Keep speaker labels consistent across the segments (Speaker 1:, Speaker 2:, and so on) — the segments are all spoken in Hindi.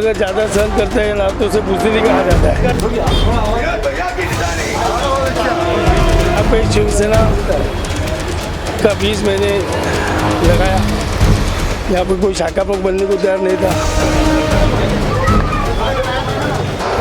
Speaker 1: अगर ज़्यादा सहन करते हैं ना तो उसे बुजदिली कहा जाता है। यहाँ पे शिवसेना का 20 महीने लगाया, यहाँ पे कोई शाखा प्रमुख बनने को तैयार नहीं था।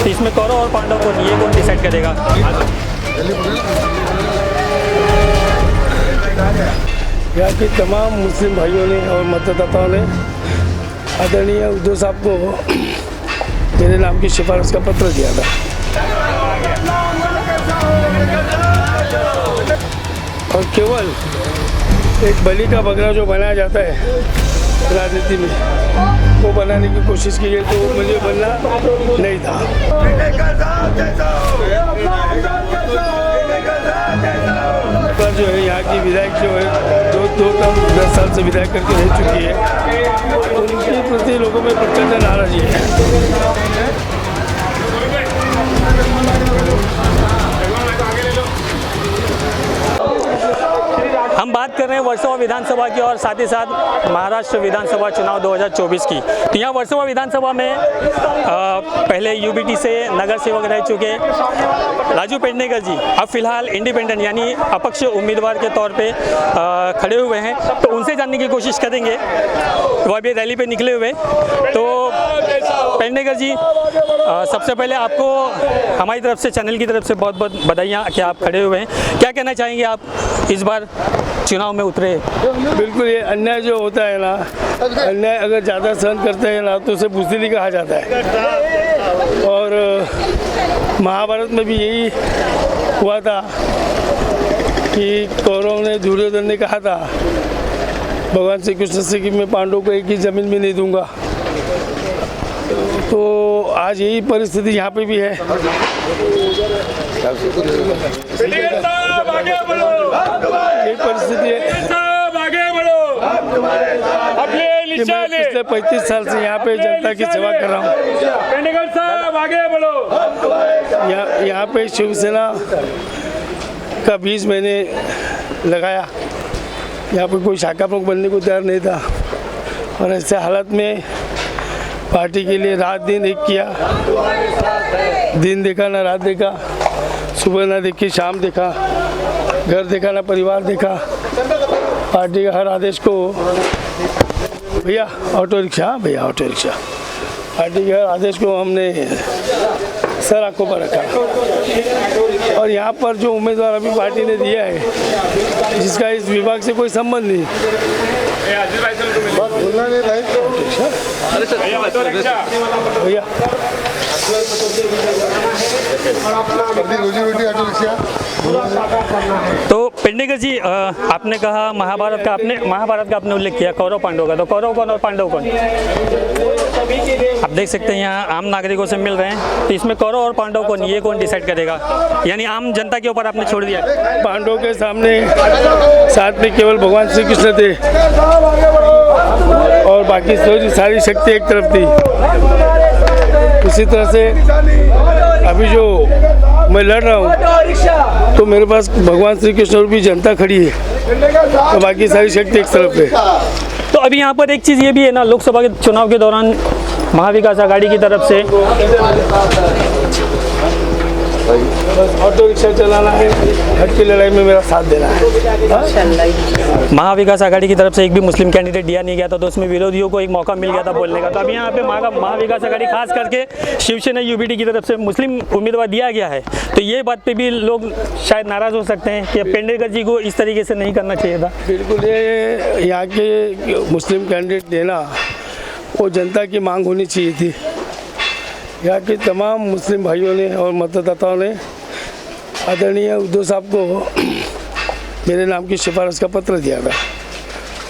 Speaker 2: तो इसमें कौरव और पांडव को ये कौन डिसाइड करेगा?
Speaker 1: यहाँ के तमाम मुस्लिम भाइयों ने और मतदाताओं ने आदरणीय उद्धव साहब को मेरे नाम की सिफारिश का पत्र दिया था और केवल एक बलि का बकरा जो बनाया जाता है राजनीति में, वो बनाने की कोशिश की गई, तो वो मुझे बनना नहीं था। पर जो है यहाँ की विधायक जो है दो टर्म 10 साल से विधायक करके रह चुकी है, उनके प्रति लोगों में प्रचंड नाराजगी है।
Speaker 2: हम बात कर रहे हैं वर्सोवा विधानसभा की और साथ ही साथ महाराष्ट्र विधानसभा चुनाव 2024 की। तो यहाँ वर्सोवा विधानसभा में पहले यूबीटी से नगर सेवक रह चुके राजू पेडनेकर जी अब फिलहाल इंडिपेंडेंट यानी अपक्ष उम्मीदवार के तौर पे खड़े हुए हैं, तो उनसे जानने की कोशिश करेंगे। वो अभी रैली पे निकले हुए। तो पेडनेकर जी, सबसे पहले आपको हमारी तरफ से, चैनल की तरफ से बहुत बहुत बधाइयाँ कि आप खड़े हुए हैं। क्या कहना चाहेंगे आप इस बार चुनाव में उतरे?
Speaker 1: बिल्कुल, ये अन्याय जो होता है ना, अन्याय अगर ज़्यादा सहन करते हैं ना तो उसे बुजदिली कहा जाता है। और महाभारत में भी यही हुआ था कि कौरव ने दुर्योधन ने कहा था भगवान श्री कृष्ण से कि मैं पांडवों को एक ही ज़मीन भी नहीं दूंगा। तो आज यही परिस्थिति यहाँ पे भी है। यही परिस्थिति है कि मैं पिछले 35 साल से यहाँ पे जनता की सेवा कर रहा हूँ। यहाँ पे शिवसेना का 20 महीने लगाया, यहाँ पे कोई शाखा प्रमुख बनने को तैयार नहीं था और ऐसे हालत में पार्टी के लिए रात दिन एक किया, दिन देखा ना रात देखा, सुबह ना देखी शाम देखा, घर देखा ना परिवार देखा। पार्टी का हर आदेश को भैया ऑटो रिक्शा, भैया ऑटो रिक्शा, पार्टी के हर आदेश को हमने सर आंखों पर रखा। और यहाँ पर जो उम्मीदवार अभी पार्टी ने दिया है, जिसका इस विभाग से कोई संबंध नहीं, भैया
Speaker 2: तो पेडनेकर जी, आपने कहा महाभारत का आपने उल्लेख किया, कौरव पांडव का। तो कौरव कौन और पांडव कौन? आप देख सकते हैं यहाँ आम नागरिकों से मिल रहे हैं। तो इसमें कौरव और पांडव कौन, ये कौन डिसाइड करेगा? यानी आम जनता के ऊपर आपने छोड़ दिया।
Speaker 1: पांडवों के सामने साथ में केवल भगवान श्री कृष्ण थे और बाकी सारी शक्ति एक तरफ थी। उसी तरह से अभी जो मैं लड़ रहा हूँ तो मेरे पास भगवान श्री कृष्ण और भी जनता खड़ी है, तो बाकी सारी शक्ति एक तरफ है।
Speaker 2: तो अभी यहाँ पर एक चीज़ ये भी है ना, लोकसभा के चुनाव के दौरान महाविकास आघाड़ी की तरफ से
Speaker 1: ऑटो रिक्शा चलाना है, हट की लड़ाई में मेरा साथ देना है।
Speaker 2: महाविकास आघाड़ी की तरफ से एक भी मुस्लिम कैंडिडेट दिया नहीं गया था, तो उसमें विरोधियों को एक मौका मिल गया था बोलने का। तो अभी यहाँ पे महाविकास आघाड़ी खास करके शिवसेना यूबीटी की तरफ से मुस्लिम उम्मीदवार दिया गया है, तो ये बात पे भी लोग शायद नाराज़ हो सकते हैं कि पेडनेकर जी को इस तरीके से नहीं करना चाहिए था।
Speaker 1: बिल्कुल, ये यहाँ के मुस्लिम कैंडिडेट देना वो जनता की मांग होनी चाहिए थी। यहाँ के तमाम मुस्लिम भाइयों ने और मतदाताओं ने आदरणीय उद्धव साहब को मेरे नाम की सिफारिश का पत्र दिया था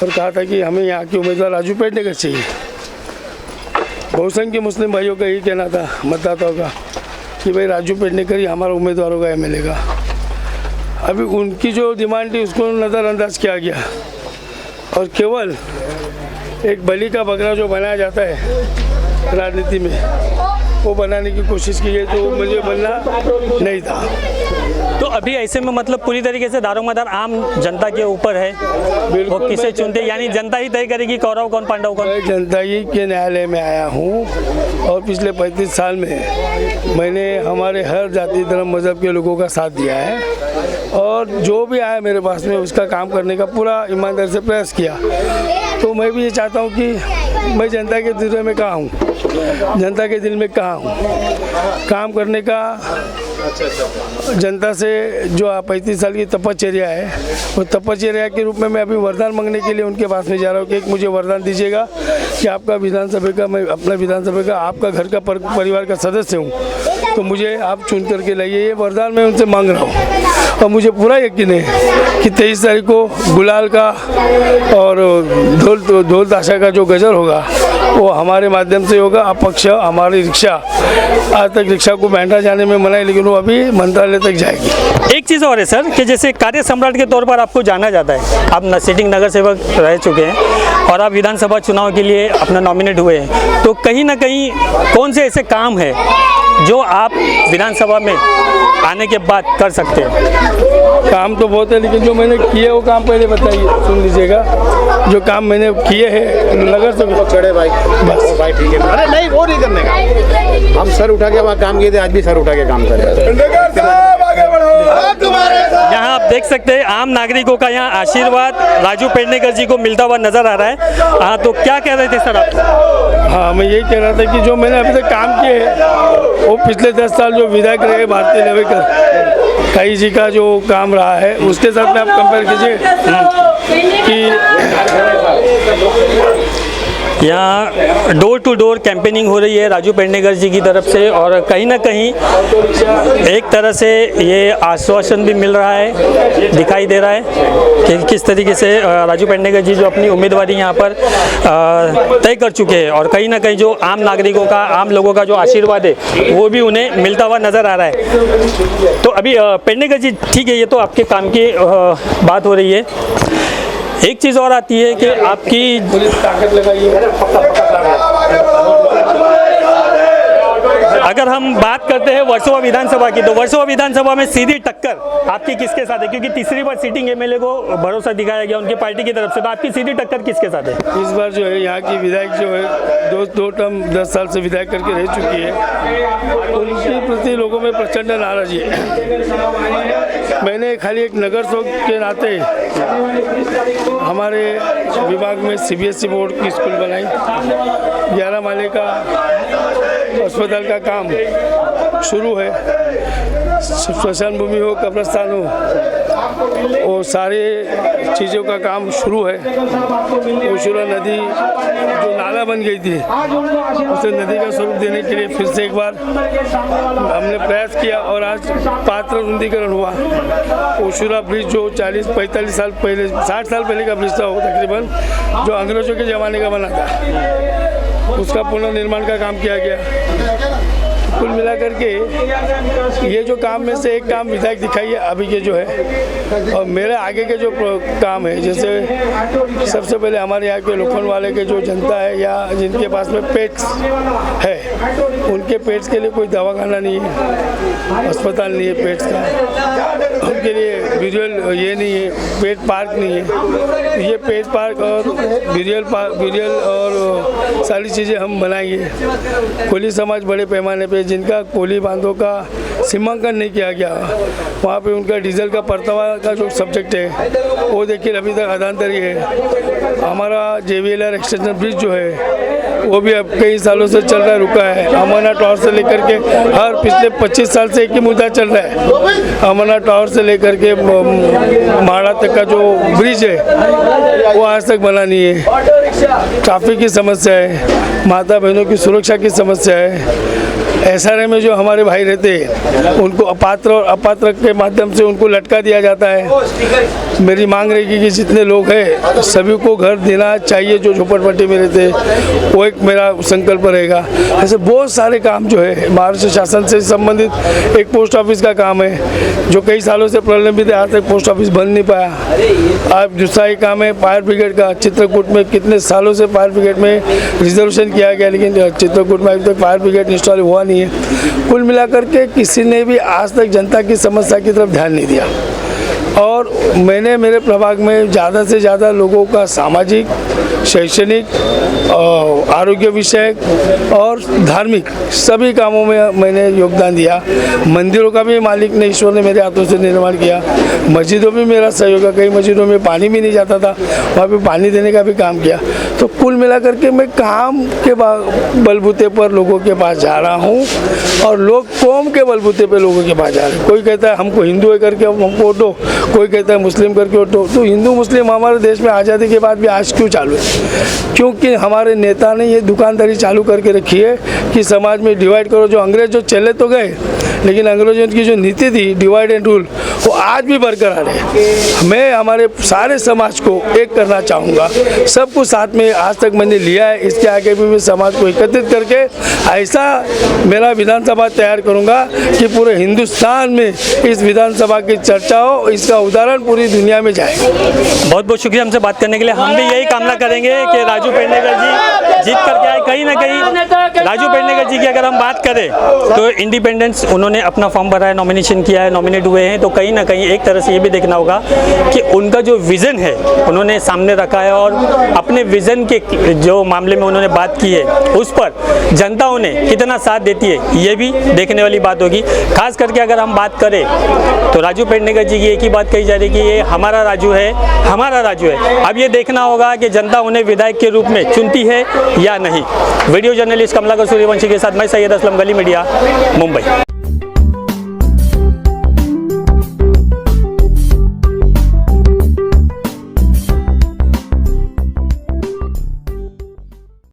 Speaker 1: और कहा था कि हमें यहाँ के उम्मीदवार राजू पेडनेकर चाहिए। बहुसंख्य मुस्लिम भाइयों का यही कहना था, मतदाताओं का, कि भाई राजू पेडनेकर ही हमारा उम्मीदवार होगा एमएलए का। अभी उनकी जो डिमांड थी उसको नज़रअंदाज किया गया और केवल एक बलि का बकरा जो बनाया जाता है राजनीति में, वो बनाने की कोशिश की गई, तो मुझे बनना नहीं था।
Speaker 2: तो अभी ऐसे में मतलब पूरी तरीके से दारोमदार आम जनता के ऊपर है, वो किसे चुनते, यानी जनता ही तय करेगी कौरव कौन पांडव कौन।
Speaker 1: मैं जनता ही के न्यायालय में आया हूँ और पिछले 35 साल में मैंने हमारे हर जाति धर्म मज़हब के लोगों का साथ दिया है और जो भी आया मेरे पास में उसका काम करने का पूरा ईमानदारी से प्रयास किया। तो मैं भी ये चाहता हूँ कि मैं जनता के दिल में कहाँ हूँ, जनता के दिल में कहाँ हूँ, काम करने का जनता से जो 35 साल की तपश्चर्या है वो तपश्चर्या के रूप में मैं अभी वरदान मांगने के लिए उनके पास में जा रहा हूँ कि एक मुझे वरदान दीजिएगा कि आपका विधानसभा का, मैं अपना विधानसभा का आपका घर का परिवार का सदस्य हूँ, तो मुझे आप चुन करके लाइए। ये वरदान मैं उनसे मांग रहा हूँ और मुझे पूरा यकीन है कि 23 तारीख को गुलाल का और ढोल ताशा का जो गजल होगा वो हमारे माध्यम से होगा। अपक्ष हमारी रिक्शा आज तक रिक्शा को बैंड्रा जाने में मना है, लेकिन वो अभी मंत्रालय तक जाएगी।
Speaker 2: एक चीज़ और है सर कि जैसे कार्य सम्राट के तौर पर आपको जाना जाता है, आप सिटिंग नगर सेवक रह चुके हैं और आप विधानसभा चुनाव के लिए अपना नॉमिनेट हुए हैं, तो कहीं ना कहीं कौन से ऐसे काम है जो आप विधानसभा में आने के बाद कर सकते हैं?
Speaker 1: काम तो बहुत है, लेकिन जो मैंने किए वो काम पहले बताइए, सुन लीजिएगा। जो काम मैंने किए हैं नगर से
Speaker 3: चढ़े भाई, बस भाई ठीक है। अरे नहीं, वो नहीं करने का, हम सर उठा के वहाँ काम किए थे, आज भी सर उठा के काम करें।
Speaker 2: यहाँ आप देख सकते हैं आम नागरिकों का यहाँ आशीर्वाद राजू पेडनेकर जी को मिलता हुआ नजर आ रहा है। हाँ, तो क्या कह रहे थे सर आप?
Speaker 1: हाँ, मैं यही कह रहा था कि जो मैंने अभी तक काम किए हैं वो पिछले 10 साल जो विधायक रहे भारतीय लेवेकर काई जी का जो काम रहा है उसके साथ में आप कंपेयर कीजिए कि
Speaker 2: यहाँ डोर टू डोर कैंपेनिंग हो रही है राजू पेडनेकर जी की तरफ से और कहीं ना कहीं एक तरह से ये आश्वासन भी मिल रहा है, दिखाई दे रहा है कि किस तरीके से राजू पेडनेकर जी जो अपनी उम्मीदवारी यहाँ पर तय कर चुके हैं और कहीं ना कहीं जो आम नागरिकों का, आम लोगों का जो आशीर्वाद है वो भी उन्हें मिलता हुआ नज़र आ रहा है। तो अभी पेडनेकर जी ठीक है, ये तो आपके काम की बात हो रही है। एक चीज़ और आती है कि आपकी
Speaker 1: ताकत लगाइए।
Speaker 2: अगर हम बात करते हैं वर्सोवा विधानसभा की, तो वर्सोवा विधानसभा में सीधी टक्कर आपकी किसके साथ है? क्योंकि तीसरी बार सीटिंग एमएलए को भरोसा दिखाया गया उनकी पार्टी की तरफ से, तो आपकी सीधी टक्कर किसके साथ है?
Speaker 1: इस बार जो है यहाँ की विधायक जो है दो टर्म 10 साल से विधायक करके रह चुकी है, उनके प्रति लोगों में प्रचंड नाराजगी है। मैंने खाली एक नगर सेवक के नाते हमारे विभाग में CBSE बोर्ड की स्कूल बनाई, 11 माले का अस्पताल का काम शुरू है, श्मशान भूमि हो, कब्रिस्तान हो, वो सारे चीज़ों का काम शुरू है। ओशुरा नदी जो नाला बन गई थी उसे नदी का स्वरूप देने के लिए फिर से एक बार हमने प्रयास किया और आज पात्र रुंदीकरण हुआ। ओशुरा ब्रिज जो 40-45 साल पहले, 60 साल पहले का ब्रिज था वो तकरीबन, जो अंग्रेजों के ज़माने का बना था, उसका पुनर्निर्माण का काम किया गया। कुल मिलाकर के ये जो काम में से एक काम विधायक दिखाई है अभी के जो है, और मेरे आगे के जो काम है, जैसे सबसे पहले हमारे यहाँ के लोखंड वाले के जो जनता है या जिनके पास में पेट्स है, उनके पेट्स के लिए कोई दवाखाना नहीं है, अस्पताल नहीं है पेट्स का, उनके लिए विजुअल ये नहीं है, पेट पार्क नहीं है। ये पेट पार्क और विजुअल और सारी चीज़ें हम बनाएंगे। कोली समाज बड़े पैमाने पे जिनका कोली बांधों का सीमांकन नहीं किया गया, वहाँ पे उनका डीजल का परतवा का जो सब्जेक्ट है वो देखिए अभी तक अधांतरी है। हमारा JVLR एक्सटेंशन ब्रिज जो है वो भी अब कई सालों से चल रहा है, रुका है। अमरनाथ टावर से लेकर के हर पिछले 25 साल से एक ही मुद्दा चल रहा है। अमरनाथ टावर से लेकर के माड़ा तक का जो ब्रिज है वो आज तक बना नहीं है। ट्रैफिक की समस्या है, माता बहनों की सुरक्षा की समस्या है। SRA में जो हमारे भाई रहते हैं उनको अपात्र और अपात्र के माध्यम से उनको लटका दिया जाता है। मेरी मांग रहेगी कि जितने लोग हैं सभी को घर देना चाहिए जो झोपड़पट्टी में रहते हैं, वो एक मेरा संकल्प रहेगा। ऐसे बहुत सारे काम जो है महाराष्ट्र शासन से संबंधित, एक पोस्ट ऑफिस का काम है जो कई सालों से प्रॉब्लम भी थे, आज तक पोस्ट ऑफिस बन नहीं पाया। अब दूसरा ही काम है फायर ब्रिगेड का। चित्रकूट में कितने सालों से फायर ब्रिगेड में रिजर्वेशन किया गया, लेकिन चित्रकूट में अभी तक फायर ब्रिगेड इंस्टॉल हुआ नहीं है। कुल मिलाकर के किसी ने भी आज तक जनता की समस्या की तरफ ध्यान नहीं दिया और मैंने मेरे प्रभाग में ज़्यादा से ज़्यादा लोगों का सामाजिक, शैक्षणिक, आरोग्य विषयक और धार्मिक सभी कामों में मैंने योगदान दिया। मंदिरों का भी मालिक ने, ईश्वर ने मेरे हाथों से निर्माण किया। मस्जिदों में मेरा सहयोग है, कई मस्जिदों में पानी भी नहीं जाता था, वहाँ पे पानी देने का भी काम किया। तो कुल मिलाकर के मैं काम के बलबूते पर लोगों के पास जा रहा हूँ और लोग कौम के बलबूते पर लोगों के पास जा रहे हैं। कोई कहता है हमको हिंदू है करके हमको वोट दो, कोई कहता है मुस्लिम करके वोट दो। तो हिंदू मुस्लिम हमारे देश में आज़ादी के बाद भी आज क्यों चालू है? क्योंकि हमारे नेता ने ये दुकानदारी चालू करके रखी है कि समाज में डिवाइड करो। जो अंग्रेज जो चले तो गए, लेकिन अंग्रेजों की जो नीति थी डिवाइड एंड रूल, वो आज भी बरकरार है। मैं हमारे सारे समाज को एक करना चाहूँगा, सबको साथ में आज तक मैंने लिया है। इसके आगे भी मैं समाज को एकत्रित करके ऐसा मेरा विधानसभा तैयार करूँगा कि पूरे हिंदुस्तान में इस विधानसभा की चर्चा हो, इसका उदाहरण पूरी दुनिया में जाए।
Speaker 2: बहुत बहुत शुक्रिया हमसे बात करने के लिए। हम भी यही कामना करेंगे कि राजू पेडनेकर जी जीत करके आए। कहीं ना कहीं राजू पेडनेकर जी की अगर हम बात करें तो इंडिपेंडेंस उन्होंने अपना फॉर्म भरा है, नॉमिनेशन किया है, नॉमिनेट हुए हैं। तो कहीं ना कहीं एक तरह से ये भी देखना होगा कि उनका जो विज़न है उन्होंने सामने रखा है और अपने विज़न के जो मामले में उन्होंने बात की है उस पर जनता उन्हें कितना साथ देती है ये भी देखने वाली बात होगी। खास करके अगर हम बात करें तो राजू पेडनेकर जी की एक ही बात कही जा रही है कि ये हमारा राजू है, हमारा राजू है। अब ये देखना होगा कि जनता उन्हें विधायक के रूप में चुनती है या नहीं। वीडियो जर्नलिस्ट कमलाकर सूर्यवंशी के साथ मैं सैयद असलम, गली मीडिया, मुंबई।